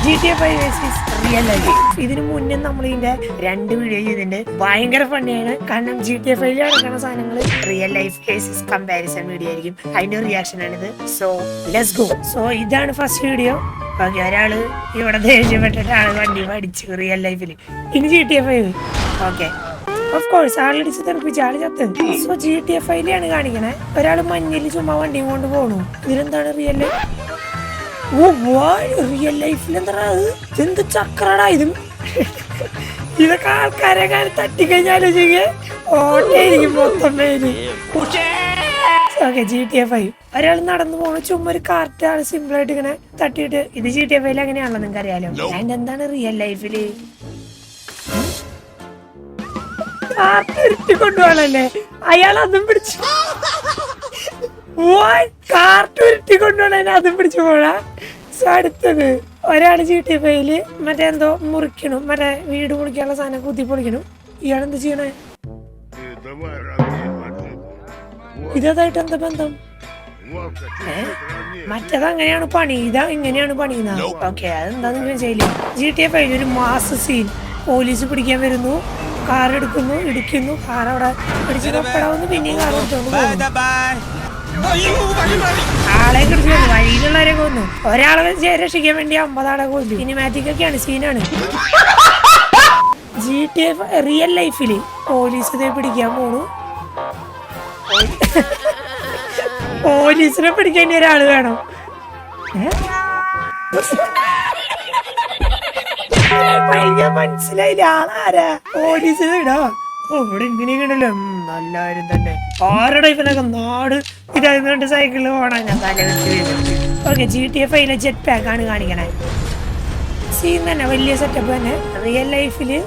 GTA 5 versus real life. ഇതിനു മുന്നേ നമ്മൾ ഇതിന്റെ 2 വീഡിയോ ചെയ്തിട്ടുണ്ട്. ഭയങ്കര ഫണ്ണിയാണ്. കാരണം GTA 5 നടക്കുന്ന സാധനങ്ങൾ real life cases comparison video ആയിരിക്കും. അതിന്റെ റിയാക്ഷൻ ആണിത്. So let's go. സോ ഇതാണ് ഫസ്റ്റ് വീഡിയോ. ഓക്കെ, ഒരാള് ഇവിടെ ദേഷ്യപ്പെട്ടിട്ടാണ് വണ്ടി പഠിച്ചു റിയൽ ലൈഫിൽ. ഇനി GTA 5. ഓക്കെ, ഓഫ് കോഴ്സ് ആളിടിച്ച് തെറിപ്പിച്ച ആള് ചത്ത്. സോ GTA 5 കാണിക്കണേ. ഒരാള് മഞ്ഞിൽ ചുമ്മാ വണ്ടിയും കൊണ്ട് പോണു. ഇതിലെന്താണ് റിയൽ ലൈഫ്? റിയൽ ലൈഫിൽ എന്താ എന്ത് ചക്രടാ ഇത്? ഇതൊക്കെ ആൾക്കാരെ തട്ടിക്കഴിഞ്ഞാലോ ഓട്ടേയിരിക്കും മൊത്തം പേര്. ഓക്കെ, GTA 5 ഒരാൾ നടന്നു പോണ ചുമ്മാ ഒരു കാർട്ട് ആള് സിമ്പിൾ ആയിട്ട് ഇങ്ങനെ തട്ടിയിട്ട്. ഇത് GTA 5 അങ്ങനെയാണല്ലോ, നിങ്ങൾക്ക് അറിയാലോ. അതിന്റെ എന്താണ് റിയൽ ലൈഫില്? കാർട്ട് ഉരുട്ടി കൊണ്ടുപോകണല്ലേ അയാൾ, അതും പിടിച്ചു. കാർട്ട് ഉരുട്ടി കൊണ്ടുപോകണ അതും പിടിച്ചു പോണാ. സോ അടുത്തത് ഒരാള് GTA 5 മറ്റേ എന്തോ മുറിക്കണു, മറ്റേ വീട് പൊളിക്കാനുള്ള സാധനം കുത്തി പൊളിക്കണു. ഇയാളെന്ത് ചെയ്യണേ? ഇതായിട്ട് എന്താ ബന്ധം? മറ്റേത് അങ്ങനെയാണ് പണി, ഇതാ ഇങ്ങനെയാണ് പണി. ഓക്കെ, അതെന്താന്ന് വെച്ചാല് GTA 5 ഒരു മാസ് സീൻ. പോലീസ് പിടിക്കാൻ വരുന്നു, കാർ എടുക്കുന്നു, ഇടിക്കുന്നു, കാർ അവിടെ പിടിച്ച് കപ്പടാവുന്നു, പിന്നെയും കാർ എടുത്തോണ്ട് പോകുന്നു. ആളെ കുറിച്ച് വഴിയിലുള്ളവരെ കൊന്നു. ഒരാളെ രക്ഷിക്കാൻ വേണ്ടി 50 ആളെ കൊന്നു. സിനിമാറ്റിക് ഒക്കെയാണ്, സീനാണ്. GTA റിയൽ ലൈഫില് പോലീസിനെ പിടിക്കാൻ പോണു. പോലീസിനെ പിടിക്കാൻ ഇനി ഒരാള് വേണം. മനസ്സിലായില്ല ആളാരാ? പോലീസിനെ ഇടാ. ഇവിടെ ഇങ്ങനെയൊക്കെയുണ്ടല്ലോ, നല്ലാരും തന്നെ. ആരുടെ ഇവനൊക്കെ നാട് ഇതായതുകൊണ്ട് സൈക്കിളിൽ പോണാ. ഞാൻ ഓക്കെ, GTA 5 ജെറ്റ് പാക്ക് ആണ് കാണിക്കണേ. സീൻ തന്നെ വലിയ സെറ്റപ്പ് തന്നെ. റിയൽ ലൈഫില്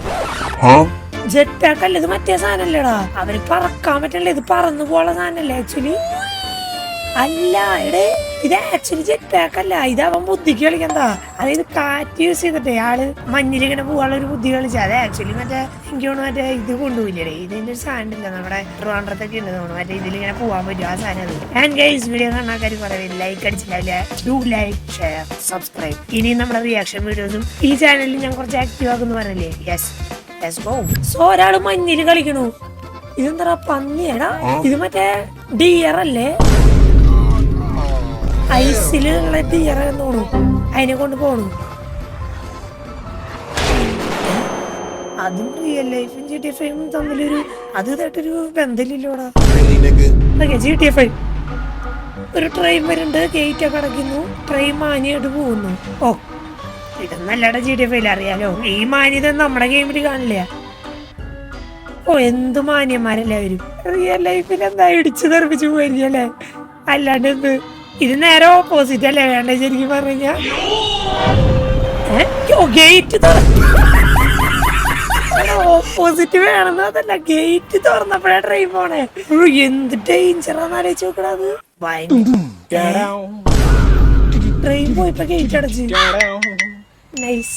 ജെറ്റ് പാക്ക് അല്ല, ഇത് മറ്റേ സാധനല്ലേടാ. അവര് പറക്കാൻ പറ്റല്ലേ, ഇത് പറന്നു പോള സാധനല്ലേ ആക്ച്വലി. അല്ല എടേ, ഇത് ആക്ച്വലി ജെറ്റ് പാക്ക് അല്ല, ഇതാവൻ ബുദ്ധിക്ക് കളിക്കണ്ടാ. അതായത് കാറ്റ് യൂസ് ചെയ്തിട്ടേ ആള് മഞ്ഞിലിങ്ങനെ പോകാനുള്ള ഒരു ബുദ്ധി കളിച്ച. അത് ആക്ച്വലി മറ്റേ എനിക്ക് തോന്നുന്നു മറ്റേ ഇത് കൊണ്ടുപോയില്ലേ, ഇതിന്റെ ഒരു സാധനം ഇല്ല നമ്മുടെ ട്രിവാൻഡ്രത്തൊക്കെ ഉണ്ട് തോന്നുന്നു. മറ്റേ ഇതിലിങ്ങനെ പോകാൻ പറ്റും, ആ സാധനം. ആൻഡ് ഗൈസ്, വീഡിയോ കാണാൻ ആൾക്കാർ കുറേ ലൈക്ക് അടിച്ചില്ല. Do like, share, subscribe. ഇനിയും നമ്മുടെ റിയാക്ഷൻ വീഡിയോസും ഈ ചാനലിൽ ഞാൻ കുറച്ച് ആക്റ്റീവ് ആക്കുന്നു പറഞ്ഞില്ലേ. Yes, let's go. സോ ഒരാള് മഞ്ഞിൽ കളിക്കണു. ഇതെന്താ പന്നിയടാ? ഇത് മറ്റേ ഡിയർ അല്ലേ? ഐസിലുള്ള ഡിയർ തോണു. അതിനെ കൊണ്ട് പോണു. അതും റിയൽ ലൈഫും GTA 5 തമ്മിലൊരു ഇതായിട്ടൊരു ബന്ധമില്ലോടാ. ഓക്കെ, GTA 5 ഒരു ട്രെയിൻ വരുന്നുണ്ട്, ഗേറ്റ് ഒക്കെ അടയ്ക്കുന്നു, ട്രെയിൻ മാനിയായിട്ട് പോകുന്നു. ഓ, ഇതൊന്നല്ലാടെ GTA 5 അറിയാലോ. ഈ മാന്യത നമ്മുടെ ഗെയിമിൽ കാണില്ല. ഓ, എന്ത് മാന്യന്മാരെല്ലാവരും. റിയൽ ലൈഫിൽ എന്താ ഇടിച്ചു തെറിപ്പിച്ചു പോയിരിക്കല്ലേ, അല്ലാണ്ട് എന്ത്? ഇത് നേരെ ഓപ്പോസിറ്റ് അല്ലേ വേണ്ട ശരിക്കും പറഞ്ഞ. ഗേറ്റ് ഓപ്പോസിറ്റ് വേണമെന്ന് അതല്ല, ഗേറ്റ് തുറന്നപ്പോഴാ ട്രെയിൻ പോണേ. എന്ത് ഡേഞ്ചറാന്ന് ആലോചിച്ച് നോക്കണത്. ട്രെയിൻ പോയപ്പോ ഗേറ്റ് അടച്ച്. നൈസ്.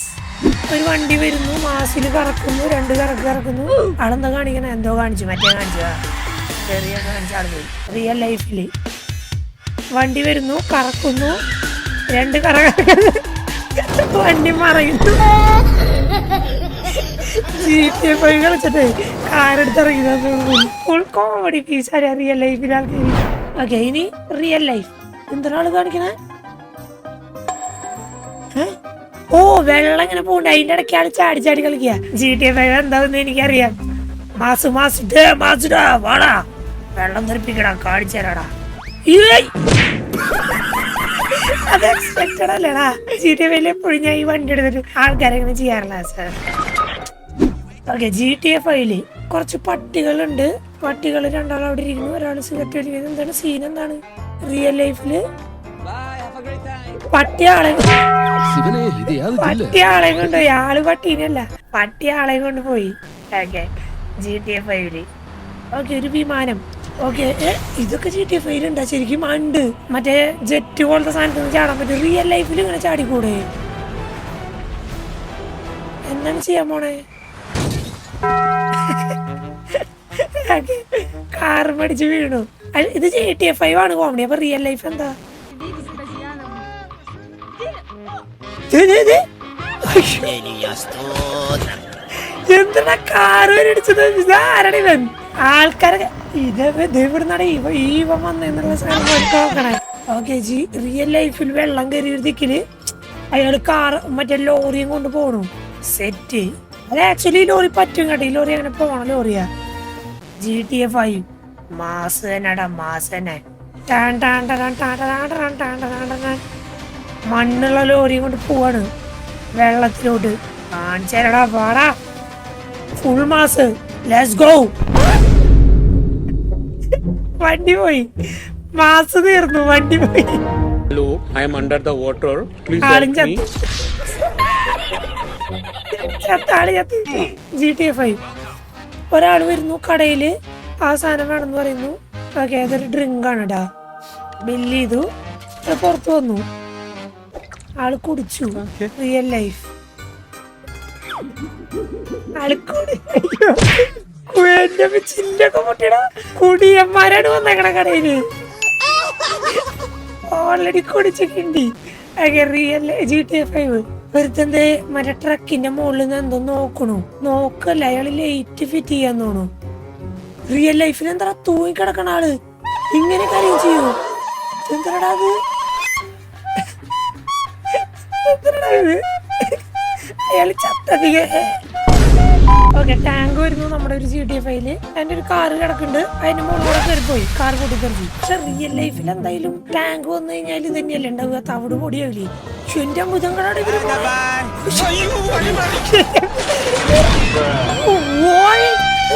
ഒരു വണ്ടി വരുന്നു, മാസിൽ കറക്കുന്നു, 2 കറക്കുന്നു. ആളെന്താ കാണിക്കണേ? എന്തോ കാണിച്ചു, മറ്റേ കാണിച്ചതാ. ചെറിയ കാണിച്ച ആൾ പോയി. റിയൽ ലൈഫില് വണ്ടി വരുന്നു, കറക്കുന്നു, 2 കറക്കുന്നു, വണ്ടി മറയുന്നു. GTA 5 കളിച്ചിട്ട് കാറെടുത്തിറങ്ങി. ഫുൾ കോമഡി പീസ് ആരാ റിയൽ ലൈഫിൽ ആൾക്കാർ. ഓക്കെ, ഇനി റിയൽ ലൈഫ് എന്തൊരാള് കാണിക്കണേ? ഓ, വെള്ളം ഇങ്ങനെ പോണ്ട്, അതിന്റെ ഇടയ്ക്ക് ആള് ചാടി ചാടി കളിക്കുക. GTA 5 എന്താന്ന് എനിക്കറിയാം. വാടാ, വെള്ളം തെറിപ്പിക്കടാ, കാണിച്ചേരാടാ. അത് എക്സ്പെക്ടഡ് അല്ലേടാ. GTA 5 എപ്പോഴും ഞാൻ ഈ വണ്ടി എടുത്തിട്ട് ആൾക്കാരെ ഇങ്ങനെ ചെയ്യാറില്ല സാർ. ഓക്കെ, GTA 5 കുറച്ച് പട്ടികളുണ്ട്. പട്ടികൾ 2 ആൾ അവിടെ ഇരിക്കുന്നു, ഒരാൾ സിഗരറ്റ് വലിക്കുന്നത്. എന്താണ് സീൻ? എന്താണ് റിയൽ ലൈഫില്? പട്ടിയാളെ കൊണ്ടുപോയി. ആള് പട്ടീനല്ല, പട്ടിയാളെ കൊണ്ട് പോയി. ഓക്കെ, GTA 5 ഓക്കെ, ഒരു വിമാനം. ഓക്കെ, ഇതൊക്കെ GTA 5 ഉണ്ടാ ശരിക്കും? ഉണ്ട്, മറ്റേ ജെറ്റ് പോലത്തെ സാധനത്തിൽ ചാടാൻ പറ്റും. റിയൽ ലൈഫിൽ ഇങ്ങനെ ചാടിക്കൂടെ? എന്താണ് ചെയ്യാൻ പോണേ? കാർ മടിച്ച് വീണു. ഇത് GTA 5 ആണ് കോമഡി. അപ്പൊ റിയൽ ലൈഫ് എന്താ? എന്തിനാ കാറ് അടിച്ചത്? ഇതാരടി ഇവൻ? ആൾക്കാരൊക്കെ ഇതെവിടുന്നാണ് ഇവൻ വന്നെന്നുള്ള സാധനം നോക്കണേ. ഓക്കെ ജി, റിയൽ ലൈഫിൽ വെള്ളം കയറി ഒരു ദിക്കില് അയാള് കാറ് മറ്റേ ലോറിയും കൊണ്ട് പോണു. സെറ്റ്. അത് ആക്ച്വലി ലോറി പറ്റും കേട്ടോ. ഈ ലോറി അങ്ങനെ പോണ ലോറിയാ. GTA 5 മാസ് തന്നെടാ, മാസ് തന്നെ. മണ്ണുള്ള ലോറിയും കൊണ്ട് പോവാണ് വെള്ളത്തിലോട്ട്. കാണിച്ചേരടാ, പാടാ. Full mass. Let's go. വണ്ടി പോയി, മാസ് തീർന്നു, വണ്ടി പോയി. Hello, I am under the water. Please ആളും help me. GTA 5 ഒരാൾ വരുന്നു കടയില്, ആ സാധനം വേണമെന്ന് പറയുന്നു. ഓക്കെ, അതൊരു ഡ്രിങ്ക് ആണ് ടാ. ബില്ല് ചെയ്തു, പുറത്തു വന്നു, ആള് കുടിച്ചു. Real life ചില്ലൊക്കെ പൊട്ടിടാ. കുടിയന്മാരാണ് വന്നേക്കണ കടയില്, ഓൾറെഡി കുടിച്ചിട്ടുണ്ട്. റിയൽ GTA 5 ഒരുത്തന്റെ മറ്റേ ട്രക്കിന്റെ മുകളിൽ നിന്ന് എന്തോ നോക്കല്ല, അയാള് ലൈറ്റ് ഫിറ്റ് ചെയ്യാൻ തോന്നു. റിയൽ ലൈഫിൽ എന്താ തൂങ്ങി കിടക്കണ ആള് ഇങ്ങനെ കാര്യം ചെയ്യൂ? എന്താടാ അത്? അയാള് ചത്തതിക. ഓക്കെ, ടാങ്ക് വരുന്നു നമ്മുടെ ഒരു GTA 5 അതിന്റെ ഒരു കാറ് കിടക്കുന്നുണ്ട്, അതിന്റെ മുകളിലൂടെ കയറിപ്പോയി, കാർ പൊട്ടിത്തെറിച്ചു. പക്ഷെ റിയൽ ലൈഫിൽ എന്തായാലും ടാങ്ക് വന്നു കഴിഞ്ഞാൽ ഇത് തന്നെയല്ലേ ഉണ്ടാവുക, തവിട് പൊടിയാവില്ലേ? എന്റെ അമ്പുതങ്ങളാണ് ഇവര്.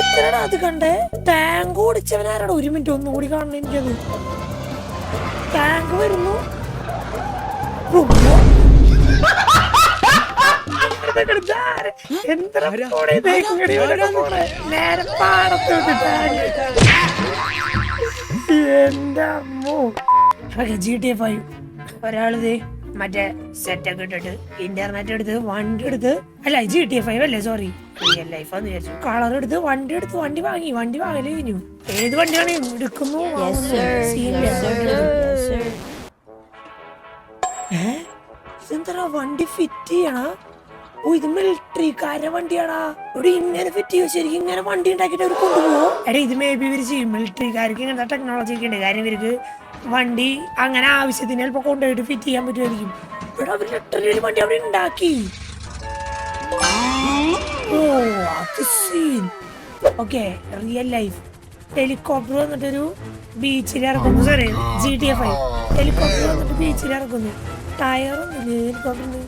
എത്രടാ അത് കണ്ടേ? ടാങ്ക് ഓടിച്ചവനാരാടോ? ഒരു മിനിറ്റ് ഒന്നും കൂടി കാണണം എനിക്കത്. ടാങ്ക് വരുന്നു, നേരെ പാടത്തോട്ട്. എന്റെ അമ്മോ. GTA 5 ഒരാളിത് മറ്റേ സെറ്റൊക്കെ ഇട്ടിട്ട് ഇന്റർനെറ്റ് എടുത്ത് വണ്ടി എടുത്ത്, അല്ല GTA 5 അല്ലേ, സോറി, റിയൽ ലൈഫ് എന്ന് വിചാരിച്ചു. കളർ എടുത്ത് വണ്ടി വാങ്ങി, വണ്ടി വാങ്ങല് കഴിഞ്ഞു. ഏത് വണ്ടിയാണ് എടുക്കുന്നു? ഇതെന്താ വണ്ടി ഫിറ്റ് ചെയ്യണ? ഓ, ഇത് മിലിറ്ററിക്കാരുടെ വണ്ടിയാടാ. ഇവിടെ ഇങ്ങനെ ഫിറ്റ് ചെയ്യും. ശരിക്കും ഇങ്ങനെ വണ്ടി ഉണ്ടാക്കിയിട്ട് അവർ കൊണ്ടുപോകും. എടാ, ഇത് മേ ബി ഇവര് ചെയ്യും. മിലിറ്ററിക്കാർക്ക് ഇങ്ങനത്തെ ടെക്നോളജി ഒക്കെ ഉണ്ട്. കാര്യം ഇവർക്ക് വണ്ടി അങ്ങനെ ആവശ്യത്തിന് ചിലപ്പോൾ കൊണ്ടുപോയിട്ട് ഫിറ്റ് ചെയ്യാൻ പറ്റുമായിരിക്കും. ഇവിടെ അവർ ലിറ്ററലി ഒരു വണ്ടി അവിടെ ഉണ്ടാക്കി. ഓ, അത് scene. Okay, real life helicopter വന്നിട്ടൊരു ബീച്ചിൽ ഇറക്കുന്നു. സോറി, GTA 5 ഹെലികോപ്റ്റർ വന്നിട്ട് ബീച്ചിൽ ഇറക്കുന്നു. ടയറൊന്നുമില്ല ഹെലികോപ്റ്ററിന്.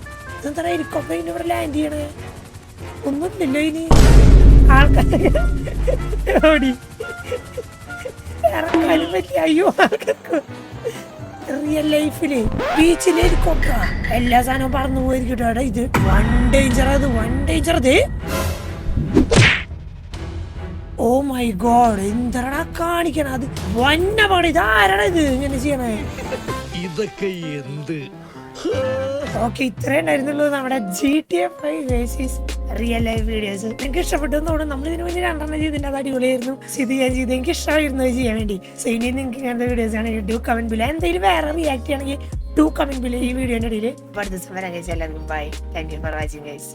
എന്താ ഹെലികോപ്റ്റർ ഇവിടെ ലാൻഡ് ചെയ്യണേ? ഒന്നുമില്ലല്ലോ ഇനി. ആൾക്കാർ ഓടി ഇറക്കാനും പറ്റില്ല. അയ്യോ, റിയൽ ലൈഫില് ബീച്ചിൽ ഹെലികോപ്റ്ററാ. എല്ലാ സാധനവും പറന്നു പോയിരിക്കട്ടെ. ഇത് വൺ ഡേഞ്ചർ, അത് വൺ ഡേഞ്ചർ. അത് ഓ മൈ ഗോഡ്, എന്താടാ കാണിക്കണ? അത് വന്നപാട് ഇതാരാണ് ഇത് ഇങ്ങനെ ചെയ്യണേ? ഇതൊക്കെ എന്ത്? ഓക്കെ, ഇത്രേ ഉണ്ടായിരുന്നുള്ളൂ നമ്മുടെ GTA 5 versus real life videos. എനിക്ക് ഇഷ്ടപ്പെട്ടു തോന്നുന്നു. നമ്മൾ ഇതിനു വേണ്ടി 2 ചെയ്തിട്ട് അത് അടിപൊളിയായിരുന്നു. ഇത് ഞാൻ ചെയ്ത് എനിക്ക് ഇഷ്ടമായിരുന്നു ചെയ്യാൻ വേണ്ടി. സോ ഇനി നിങ്ങൾക്ക് ഇങ്ങനത്തെ വീഡിയോസ് ആണെങ്കിൽ ഡു കമന്റ് ബിലോ. എന്തെങ്കിലും വേറെ റിയാക്ട് ചെയ്യണമെങ്കിൽ ഡു കമന്റ് ബിലോ ഈ വീഡിയോന്റെ ഇടയിൽ. അടുത്ത ദിവസം വരാൻ കഴിച്ചാൽ എല്ലാവർക്കും bye. Thank you for watching guys.